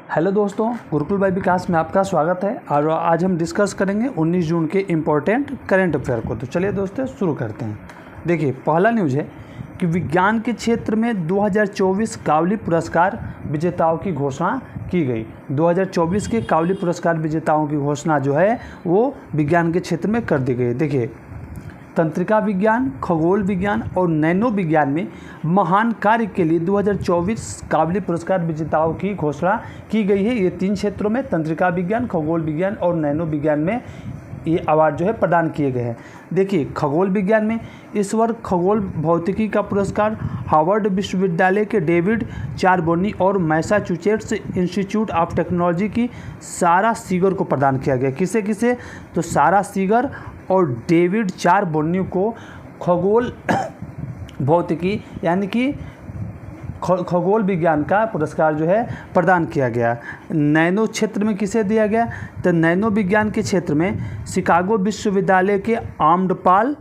Hello दोस्तों, Gurukul bye विकास में आपका स्वागत है। और आज हम डिस्कस करेंगे 19 जून के इम्पोर्टेंट करंट अफेयर को। तो चलिए दोस्तों शुरू करते हैं। देखिए, पहला न्यूज़ है कि विज्ञान के क्षेत्र में 2024 कावली पुरस्कार विजेताओं की घोषणा की गई। 2024 के कावली पुरस्कार विजेताओं की घोषणा जो है वो विज्ञान के क्षेत्र में कर दी गई। देखिए, तंत्रिका विज्ञान, खगोल विज्ञान और नैनो विज्ञान में महान कार्य के लिए 2024 कावली पुरस्कार विजेताओं की घोषणा की गई है। ये 3 क्षेत्रों में, तंत्रिका विज्ञान, खगोल विज्ञान और नैनो विज्ञान में ये अवार्ड जो है प्रदान किए गए हैं। देखिए, खगोल विज्ञान में इस वर्ष खगोल भौतिकी का पुरस्कार हार्वर्ड विश्वविद्यालय के डेविड चारबोनी और मैसाचुसेट्स इंस्टीट्यूट ऑफ टेक्नोलॉजी की सारा सीगर को प्रदान किया गया। किसे किसे? तो सारा सीगर और डेविड चारबोनी को खगोल भौतिकी यानी कि खगोल विज्ञान का पुरस्कार जो है प्रदान किया गया। नैनो क्षेत्र में किसे दिया गया? तो नैनो विज्ञान के क्षेत्र में शिकागो विश्वविद्यालय के आम्रपाल,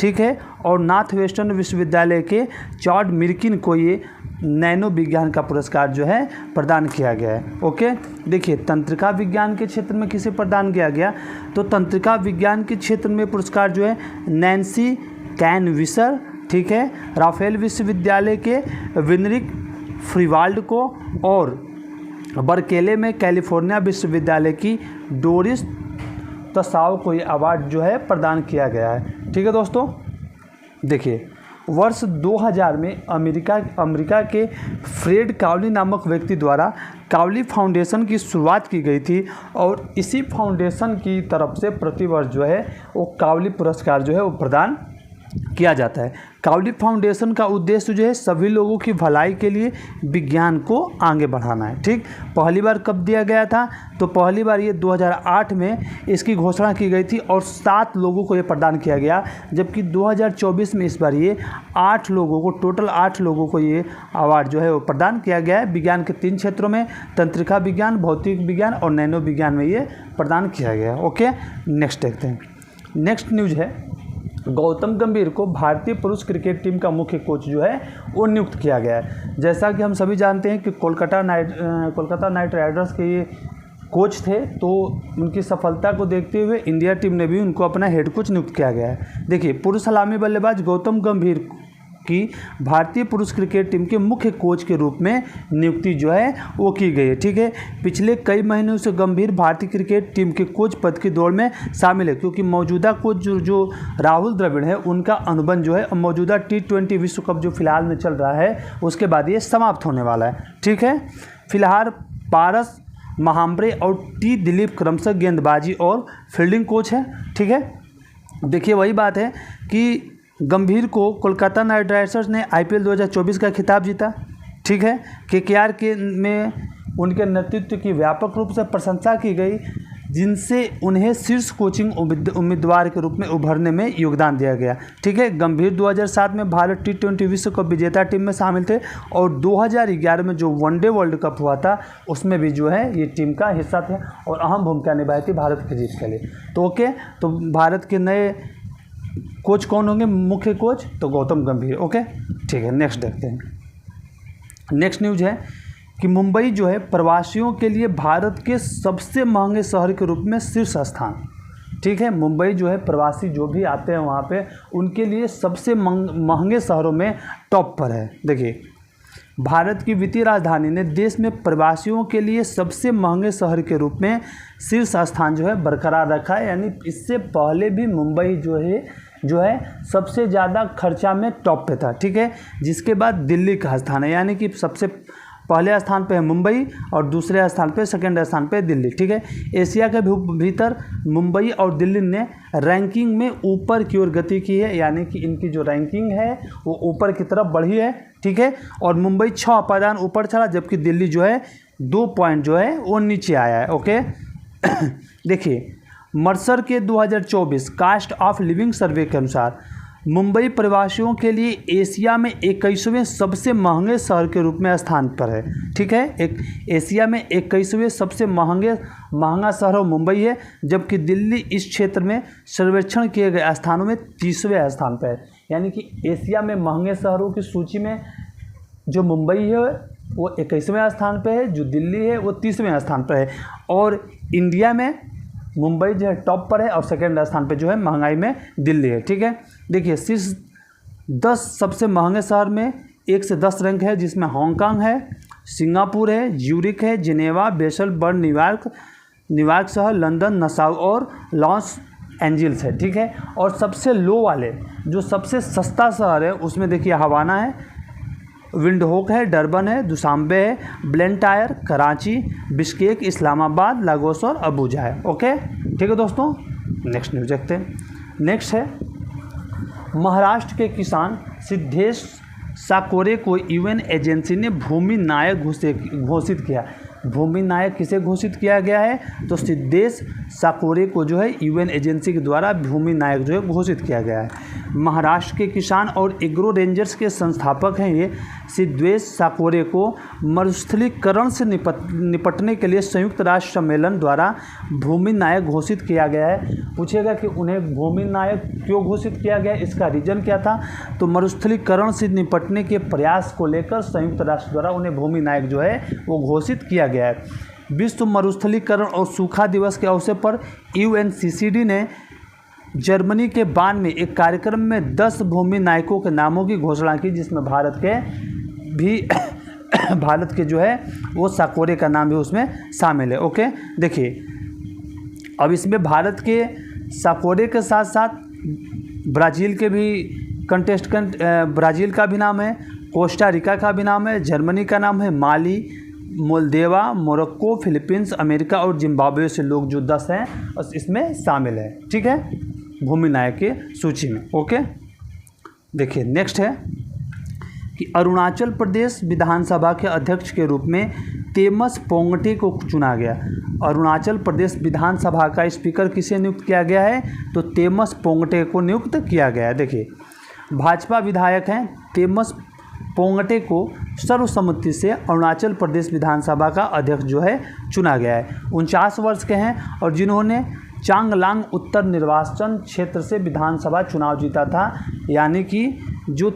ठीक है, और नॉर्थ वेस्टर्न विश्वविद्यालय के चॉड मिर्किन को ये नैनो विज्ञान का पुरस्कार जो है प्रदान किया गया है। ओके, देखिए, तंत्रिका विज्ञान के क्षेत्र में किसे प्रदान किया गया? तो तंत्रिका विज्ञान के क्षेत्र में पुरस्कार जो है नैन्सी कैनविसर, ठीक है, राफेल विश्वविद्यालय के विनरिक फ्रीवाल्ड को और बर्केले में कैलिफोर्निया विश्वविद्यालय की डोरिस तसाव को ये अवार्ड जो है प्रदान किया गया है। ठीक है दोस्तों, देखिए, वर्ष 2000 में अमेरिका के फ्रेड कावली नामक व्यक्ति द्वारा कावली फाउंडेशन की शुरुआत की गई थी और इसी फाउंडेशन की तरफ से प्रतिवर्ष जो है वो कावली पुरस्कार जो है वो प्रदान किया जाता है। कावली फाउंडेशन का उद्देश्य जो है सभी लोगों की भलाई के लिए विज्ञान को आगे बढ़ाना है। ठीक, पहली बार कब दिया गया था? तो पहली बार ये 2008 में इसकी घोषणा की गई थी और 7 लोगों को ये प्रदान किया गया, जबकि 2024 में इस बार ये 8 लोगों को, टोटल 8 लोगों को ये अवार्ड जो है वो प्रदान किया गया है। विज्ञान के 3 क्षेत्रों में, तंत्रिका विज्ञान, भौतिक विज्ञान और नैनो विज्ञान में ये प्रदान किया गया है। ओके, नेक्स्ट देखते हैं। नेक्स्ट न्यूज़ है, गौतम गंभीर को भारतीय पुरुष क्रिकेट टीम का मुख्य कोच जो है वो नियुक्त किया गया है। जैसा कि हम सभी जानते हैं कि कोलकाता नाइट राइडर्स के ये कोच थे, तो उनकी सफलता को देखते हुए इंडिया टीम ने भी उनको अपना हेड कोच नियुक्त किया गया है। देखिए, पूर्व सलामी बल्लेबाज गौतम गंभीर की भारतीय पुरुष क्रिकेट टीम के मुख्य कोच के रूप में नियुक्ति जो है वो की गई है। ठीक है, पिछले कई महीनों से गंभीर भारतीय क्रिकेट टीम के कोच पद की दौड़ में शामिल है, क्योंकि मौजूदा कोच जो राहुल द्रविड़ है उनका अनुबंध जो है मौजूदा T20 विश्व कप जो फिलहाल में चल रहा है उसके बाद ये समाप्त होने वाला है। ठीक है, फिलहाल पारस महाम्बरे और टी दिलीप क्रमशः गेंदबाजी और फील्डिंग कोच है। ठीक है, देखिए, वही बात है कि गंभीर को कोलकाता नाइट राइडर्स ने IPL 2024 का खिताब जीता। ठीक है, KKR के में उनके नेतृत्व की व्यापक रूप से प्रशंसा की गई, जिनसे उन्हें शीर्ष कोचिंग उम्मीदवार के रूप में उभरने में योगदान दिया गया। ठीक है, गंभीर 2007 में भारत T20 विश्व कप विजेता टीम में शामिल थे और 2011 में जो वनडे वर्ल्ड कप हुआ था उसमें भी जो है ये टीम का हिस्सा थे और अहम भूमिका निभाई थी भारत की जीत के लिए। तो ओके, तो भारत के नए कोच कौन होंगे? मुख्य कोच तो गौतम गंभीर। ओके, ठीक है, नेक्स्ट देखते हैं। नेक्स्ट न्यूज़ है कि मुंबई जो है प्रवासियों के लिए भारत के सबसे महंगे शहर के रूप में शीर्ष स्थान। ठीक है, मुंबई जो है प्रवासी जो भी आते हैं वहाँ पे उनके लिए सबसे महंगे शहरों में टॉप पर है। देखिए, भारत की वित्तीय राजधानी ने देश में प्रवासियों के लिए सबसे महंगे शहर के रूप में शीर्ष स्थान जो है बरकरार रखा है। यानी इससे पहले भी मुंबई जो है सबसे ज़्यादा खर्चा में टॉप पे था। ठीक है, जिसके बाद दिल्ली का स्थान है, यानी कि सबसे पहले स्थान पे है मुंबई और दूसरे स्थान पे, सेकंड स्थान पे दिल्ली। ठीक है, एशिया के भीतर मुंबई और दिल्ली ने रैंकिंग में ऊपर की ओर गति की है, यानी कि इनकी जो रैंकिंग है वो ऊपर की तरफ बढ़ी है। ठीक है, और मुंबई 6 पायदान ऊपर चला, जबकि दिल्ली जो है 2 पॉइंट जो है वो नीचे आया है। ओके, देखिए, मर्सर के 2024 कास्ट ऑफ लिविंग सर्वे के अनुसार मुंबई प्रवासियों के लिए एशिया में 21वें सबसे महंगे शहर के रूप में स्थान पर है। ठीक है, एशिया में 21वें सबसे महंगा शहर मुंबई है, जबकि दिल्ली इस क्षेत्र में सर्वेक्षण किए गए स्थानों में 30वें स्थान पर है। यानी कि एशिया में महंगे शहरों की सूची में जो मुंबई है वो 21वें स्थान पे है, जो दिल्ली है वो 30वें स्थान पर है, और इंडिया में मुंबई जो है टॉप पर है, और सेकेंड स्थान पे जो है महंगाई में दिल्ली है। ठीक है, देखिए शीर्ष 10 सबसे महंगे शहर में 1 से 10 रैंक है, जिसमें हांगकांग है, सिंगापुर है, ज्यूरिक है, जिनेवा, बेसल, बर्न, न्यूयॉर्क शहर, लंदन, नसाउ और लॉस एंजल्स है। ठीक है, और सबसे लो वाले जो सबसे सस्ता शहर है उसमें देखिए हवाना है, विंडहोक है, डरबन है, दुशांबे है, ब्लेंटायर, कराची, बिश्केक, इस्लामाबाद, लागोस और अबूजा है। ओके, ठीक है दोस्तों, नेक्स्ट न्यूज़ देखते हैं। नेक्स्ट है महाराष्ट्र के किसान सिद्धेश साकोरे को यूएन एजेंसी ने भूमि नायक घोषित किया। भूमि नायक किसे घोषित किया गया है? तो सिद्धेश साकोरे को जो है यूएन एजेंसी के द्वारा भूमि नायक जो है घोषित किया गया है। महाराष्ट्र के किसान और एग्रो रेंजर्स के संस्थापक हैं ये। सिद्धेश साकोरे को मरुस्थलीकरण से निपटने के लिए संयुक्त राष्ट्र सम्मेलन द्वारा भूमि नायक घोषित किया गया है। पूछेगा कि उन्हें भूमि नायक क्यों घोषित किया गया, इसका रीजन क्या था? तो मरुस्थलीकरण से निपटने के प्रयास को लेकर संयुक्त राष्ट्र द्वारा उन्हें भूमि नायक जो है वो घोषित किया गया है। विश्व मरुस्थलीकरण और सूखा दिवस के अवसर पर यूएनसीसीडी ने जर्मनी के बार्न में एक कार्यक्रम में 10 भूमि नायकों के नामों की घोषणा की, जिसमें भारत के जो है वो साकोरे का नाम भी उसमें शामिल है। ओके, देखिए अब इसमें भारत के साकोरे के साथ साथ ब्राज़ील के भी कंटेस्टेंट, ब्राज़ील का भी नाम है, कोस्टा रिका का भी नाम है, जर्मनी का नाम है, माली, मोल्दोवा, मोरक्को, फिलीपींस, अमेरिका और जिम्बाब्वे से लोग जो 10 हैं इसमें शामिल है। ठीक है, भूमि नायक की सूची में। ओके, देखिए नेक्स्ट है कि अरुणाचल प्रदेश विधानसभा के अध्यक्ष के रूप में तेमस पोंगटे को चुना गया। अरुणाचल प्रदेश विधानसभा का स्पीकर किसे नियुक्त किया गया है? तो तेमस पोंगटे को नियुक्त किया गया है। देखिए भाजपा विधायक हैं तेमस पोंगटे को सर्वसम्मति से अरुणाचल प्रदेश विधानसभा का अध्यक्ष जो है चुना गया है। 49 वर्ष के हैं और जिन्होंने चांगलांग उत्तर निर्वाचन क्षेत्र से विधानसभा चुनाव जीता था। यानी कि जो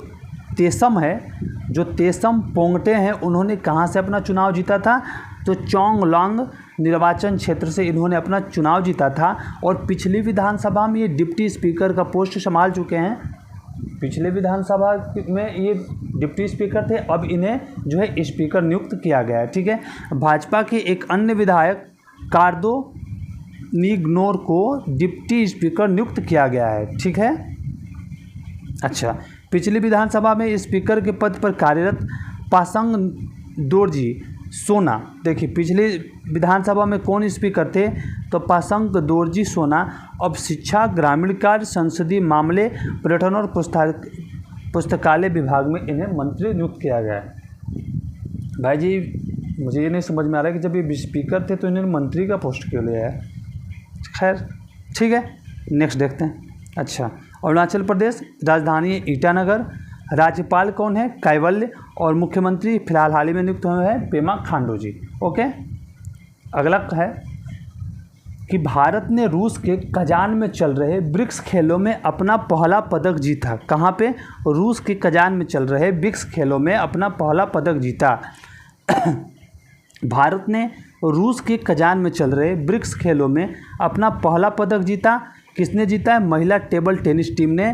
तेसम पोंगटे हैं उन्होंने कहाँ से अपना चुनाव जीता था? तो चांगलांग निर्वाचन क्षेत्र से इन्होंने अपना चुनाव जीता था। और पिछली विधानसभा में ये डिप्टी स्पीकर का पोस्ट संभाल चुके हैं। पिछले विधानसभा में ये डिप्टी स्पीकर थे, अब इन्हें जो है स्पीकर नियुक्त किया गया है। ठीक है, भाजपा के एक अन्य विधायक कार्दो निग्नोर को डिप्टी स्पीकर नियुक्त किया गया है। ठीक है, अच्छा, पिछली विधानसभा में स्पीकर के पद पर कार्यरत पासंग दोरजी सोना, देखिए पिछली विधानसभा में कौन स्पीकर थे? तो पासंग दोरजी सोना अब शिक्षा, ग्रामीण कार्य, संसदीय मामले, पर्यटन और पुस्तकालय विभाग में इन्हें मंत्री नियुक्त किया गया है। भाई जी मुझे ये नहीं समझ में आ रहा है कि जब ये स्पीकर थे तो इन्होंने मंत्री का पोस्ट क्यों लिया है। खैर ठीक है, नेक्स्ट देखते हैं। अच्छा, अरुणाचल प्रदेश राजधानी ईटानगर, राज्यपाल कौन है? कैवल्य, और मुख्यमंत्री फिलहाल हाल ही में नियुक्त हुए हैं पेमा खांडू जी। ओके, अगला है कि भारत ने रूस के कजान में चल रहे ब्रिक्स खेलों में अपना पहला पदक जीता। कहाँ पे? रूस के कजान में चल रहे ब्रिक्स खेलों में अपना पहला पदक जीता। भारत ने रूस के कजान में चल रहे ब्रिक्स खेलों में अपना पहला पदक जीता। किसने जीता है? महिला टेबल टेनिस टीम ने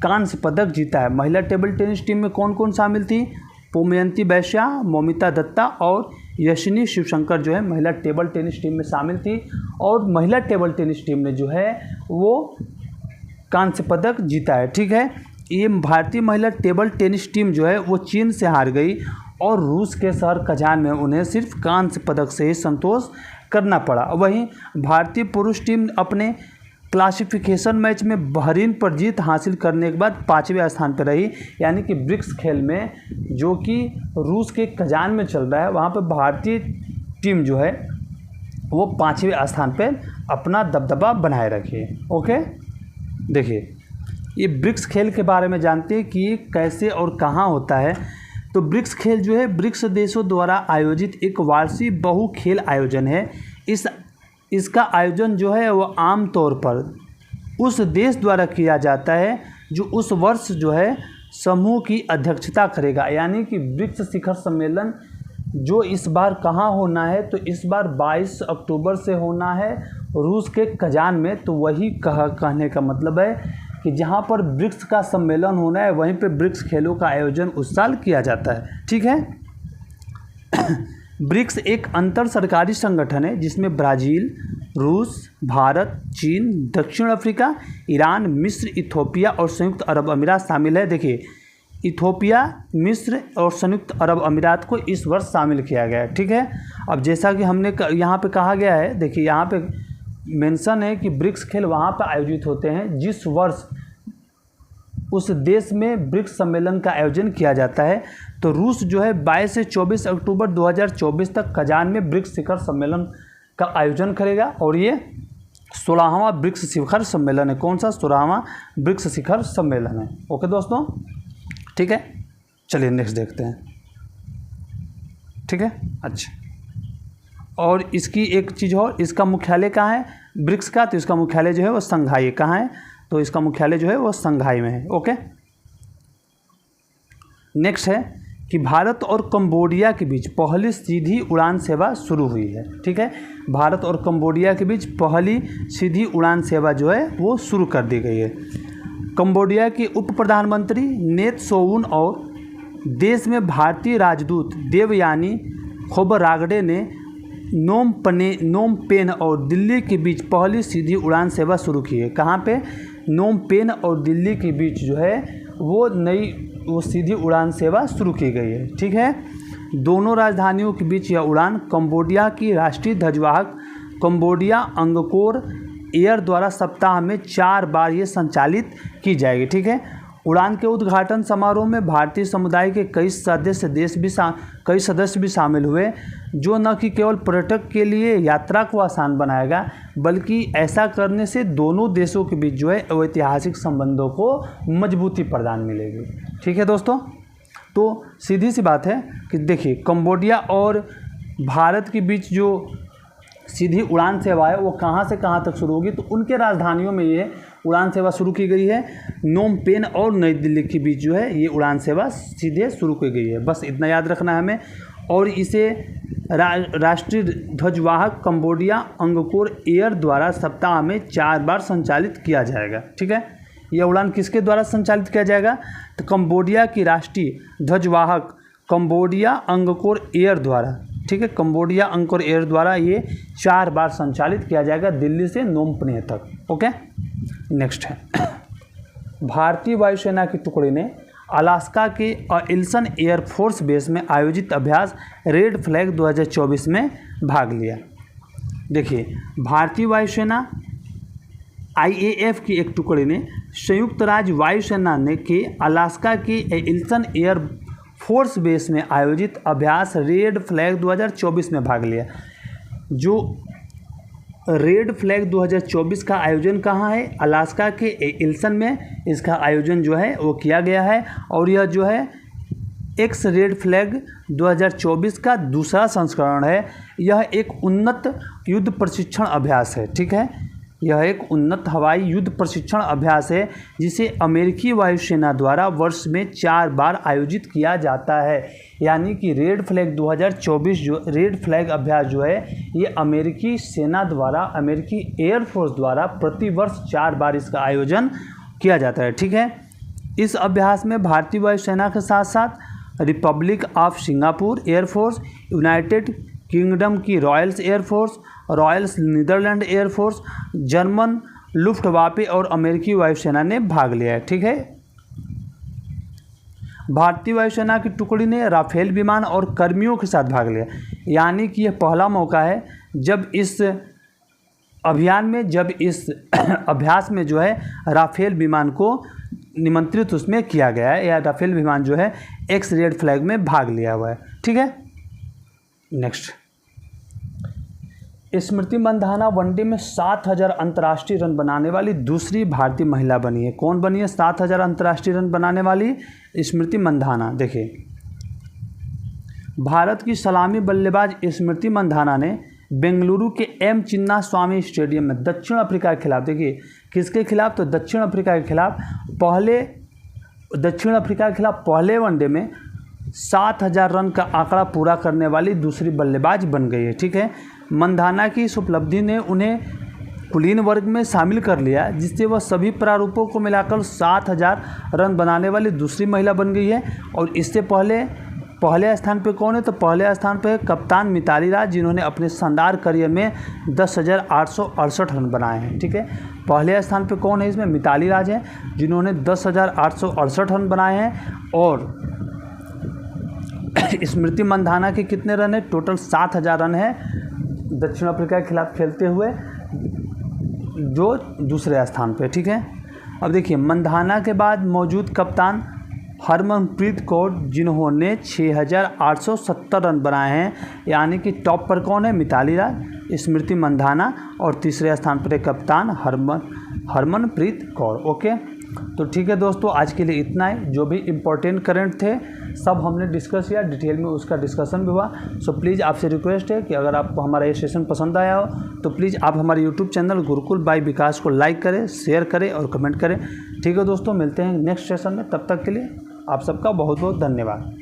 कांस्य पदक जीता है। महिला टेबल टेनिस टीम में कौन कौन शामिल थी? पोमयंती बैश्या, मौमिता दत्ता और यशिनी शिवशंकर जो है महिला टेबल टेनिस टीम में शामिल थी। और महिला टेबल टेनिस टीम ने जो है वो कांस्य पदक जीता है। ठीक है, ये भारतीय महिला टेबल टेनिस टीम जो है वो चीन से हार गई और रूस के शहर कजान में उन्हें सिर्फ कांस्य पदक से ही संतोष करना पड़ा। वहीं भारतीय पुरुष टीम अपने क्लासिफिकेशन मैच में बहरीन पर जीत हासिल करने के बाद 5वें स्थान पर रही। यानी कि ब्रिक्स खेल में जो कि रूस के कजान में चल रहा है वहाँ पर भारतीय टीम जो है वो 5वें स्थान पर अपना दबदबा बनाए रखी है। ओके, देखिए ये ब्रिक्स खेल के बारे में जानते हैं कि ये कैसे और कहाँ होता है। तो ब्रिक्स खेल जो है ब्रिक्स देशों द्वारा आयोजित एक वार्षिक बहु खेल आयोजन है। इसका आयोजन जो है वो आम तौर पर उस देश द्वारा किया जाता है जो उस वर्ष जो है समूह की अध्यक्षता करेगा। यानी कि ब्रिक्स शिखर सम्मेलन जो इस बार कहाँ होना है, तो इस बार 22 अक्टूबर से होना है रूस के कजान में। तो वही कहने का मतलब है कि जहाँ पर ब्रिक्स का सम्मेलन होना है वहीं पे ब्रिक्स खेलों का आयोजन उस साल किया जाता है। ठीक है। ब्रिक्स एक अंतर सरकारी संगठन है जिसमें ब्राज़ील, रूस, भारत, चीन, दक्षिण अफ्रीका, ईरान, मिस्र, इथोपिया और संयुक्त अरब अमीरात शामिल है। देखिए, इथोपिया, मिस्र और संयुक्त अरब अमीरात को इस वर्ष शामिल किया गया है। ठीक है। अब जैसा कि हमने यहाँ पे कहा गया है, देखिए यहाँ पे मेंशन है कि ब्रिक्स खेल वहाँ पर आयोजित होते हैं जिस वर्ष उस देश में ब्रिक्स सम्मेलन का आयोजन किया जाता है। तो रूस जो है 22 से 24 अक्टूबर 2024 तक कजान में ब्रिक्स शिखर सम्मेलन का आयोजन करेगा और ये 16वां ब्रिक्स शिखर सम्मेलन है। कौन सा? 16वां ब्रिक्स शिखर सम्मेलन है। ओके दोस्तों, ठीक है। चलिए नेक्स्ट देखते हैं। ठीक है, अच्छा। और इसकी एक चीज़ और, इसका मुख्यालय कहाँ है ब्रिक्स का? तो इसका मुख्यालय जो है वो संघाई। कहाँ है? तो इसका मुख्यालय जो है वो संघाई में है। ओके। नेक्स्ट है कि भारत और कंबोडिया के बीच पहली सीधी उड़ान सेवा शुरू हुई है। ठीक है। भारत और कंबोडिया के बीच पहली सीधी उड़ान सेवा जो है वो शुरू कर दी गई है। कंबोडिया के उप प्रधानमंत्री नेत सोउन और देश में भारतीय राजदूत देवयानी खोबरागडे ने नोम पेन और दिल्ली के बीच पहली सीधी उड़ान सेवा शुरू की है। कहाँ पे? नोम पेन और दिल्ली के बीच जो है वो सीधी उड़ान सेवा शुरू की गई है। ठीक है। दोनों राजधानियों के बीच यह उड़ान कंबोडिया की राष्ट्रीय ध्वजवाहक कंबोडिया अंगकोर एयर द्वारा सप्ताह में 4 बार ये संचालित की जाएगी। ठीक है। उड़ान के उद्घाटन समारोह में भारतीय समुदाय के कई सदस्य भी शामिल हुए, जो न कि केवल पर्यटक के लिए यात्रा को आसान बनाएगा बल्कि ऐसा करने से दोनों देशों के बीच जो है ऐतिहासिक संबंधों को मजबूती प्रदान मिलेगी। ठीक है दोस्तों, तो सीधी सी बात है कि देखिए कंबोडिया और भारत के बीच जो सीधी उड़ान सेवा है वो कहाँ से कहाँ तक शुरू होगी, तो उनके राजधानियों में ये उड़ान सेवा शुरू की गई है। नोम पेन और नई दिल्ली के बीच जो है ये उड़ान सेवा सीधे शुरू की गई है। बस इतना याद रखना है हमें। और इसे राष्ट्रीय ध्वजवाहक कंबोडिया अंगकोर एयर द्वारा सप्ताह में 4 बार संचालित किया जाएगा। ठीक है। यह उड़ान किसके द्वारा संचालित किया जाएगा? तो कंबोडिया की राष्ट्रीय ध्वजवाहक कंबोडिया अंगकोर एयर द्वारा। ठीक है। कंबोडिया अंगकोर एयर द्वारा ये 4 बार संचालित किया जाएगा दिल्ली से नोम पेन तक। ओके। नेक्स्ट है भारतीय वायुसेना की टुकड़ी ने अलास्का के इल्सन एयरफोर्स बेस में आयोजित अभ्यास रेड फ्लैग 2024 में भाग लिया। देखिए, भारतीय वायुसेना IAF की एक टुकड़ी ने संयुक्त राज्य वायुसेना ने के अलास्का के इल्सन एयर फोर्स बेस में आयोजित अभ्यास रेड फ्लैग 2024 में भाग लिया। जो रेड फ्लैग 2024 का आयोजन कहाँ है? अलास्का के इल्सन में इसका आयोजन जो है वो किया गया है। और यह जो है एक्स रेड फ्लैग 2024 का दूसरा संस्करण है। यह एक उन्नत युद्ध प्रशिक्षण अभ्यास है। ठीक है। यह एक उन्नत हवाई युद्ध प्रशिक्षण अभ्यास है जिसे अमेरिकी वायुसेना द्वारा वर्ष में 4 बार आयोजित किया जाता है। यानी कि रेड फ्लैग 2024 जो रेड फ्लैग अभ्यास जो है ये अमेरिकी सेना द्वारा, अमेरिकी एयरफोर्स द्वारा प्रतिवर्ष 4 बार इसका आयोजन किया जाता है। ठीक है। इस अभ्यास में भारतीय वायुसेना के साथ साथ republic of Singapore air force, United Kingdom की royals air force, royals Netherland air force, German Luftwaffe और अमेरिकी वायुसेना ने भाग लिया है। ठीक है। भारतीय वायुसेना की टुकड़ी ने राफेल विमान और कर्मियों के साथ भाग लिया। यानी कि यह पहला मौका है जब इस अभियान में, जब इस अभ्यास में जो है राफेल विमान को निमंत्रित उसमें किया गया है, या राफेल विमान जो है एक्स रेड फ्लैग में भाग लिया हुआ है। ठीक है। नेक्स्ट, स्मृति मंधाना वनडे में 7000 अंतर्राष्ट्रीय रन बनाने वाली दूसरी भारतीय महिला बनी है। कौन बनी है 7000 अंतर्राष्ट्रीय रन बनाने वाली? स्मृति मंधाना। देखिए, भारत की सलामी बल्लेबाज स्मृति मंधाना ने बेंगलुरु के एम चिन्ना स्वामी स्टेडियम में दक्षिण अफ्रीका के खिलाफ, देखिए किसके खिलाफ? तो दक्षिण अफ्रीका के खिलाफ पहले वनडे में 7000 रन का आंकड़ा पूरा करने वाली दूसरी बल्लेबाज बन गई है। ठीक है, मंधाना की इस उपलब्धि ने उन्हें कुलीन वर्ग में शामिल कर लिया, जिससे वह सभी प्रारूपों को मिलाकर 7000 रन बनाने वाली दूसरी महिला बन गई है। और इससे पहले स्थान पे कौन है? तो पहले स्थान पे कप्तान मिताली राज, जिन्होंने अपने शानदार करियर में 10,868 रन बनाए हैं। ठीक है, पहले स्थान पे कौन है? इसमें मिताली राज है, जिन्होंने 10,868 रन बनाए हैं। और स्मृति मंधाना के कितने रन है? टोटल 7000 रन है दक्षिण अफ्रीका के खिलाफ खेलते हुए, जो दूसरे स्थान पे। ठीक है, अब देखिए मंधाना के बाद मौजूद कप्तान हरमनप्रीत कौर, जिन्होंने 6,870 रन बनाए हैं, यानी कि टॉप पर कौन है? मिताली राज, स्मृति मंधाना, और तीसरे स्थान पर कप्तान हरमनप्रीत कौर। ओके, तो ठीक है दोस्तों, आज के लिए इतना है। जो भी इम्पोर्टेंट करंट थे सब हमने डिस्कस किया, डिटेल में उसका डिस्कशन भी हुआ। सो प्लीज़ आपसे रिक्वेस्ट है कि अगर आपको हमारा ये सेशन पसंद आया हो तो प्लीज़ आप हमारे यूट्यूब चैनल गुरुकुल बाय विकास को लाइक करें, शेयर करें और कमेंट करें। ठीक है दोस्तों, मिलते हैं नेक्स्ट सेशन में। तब तक के लिए आप सबका बहुत बहुत धन्यवाद।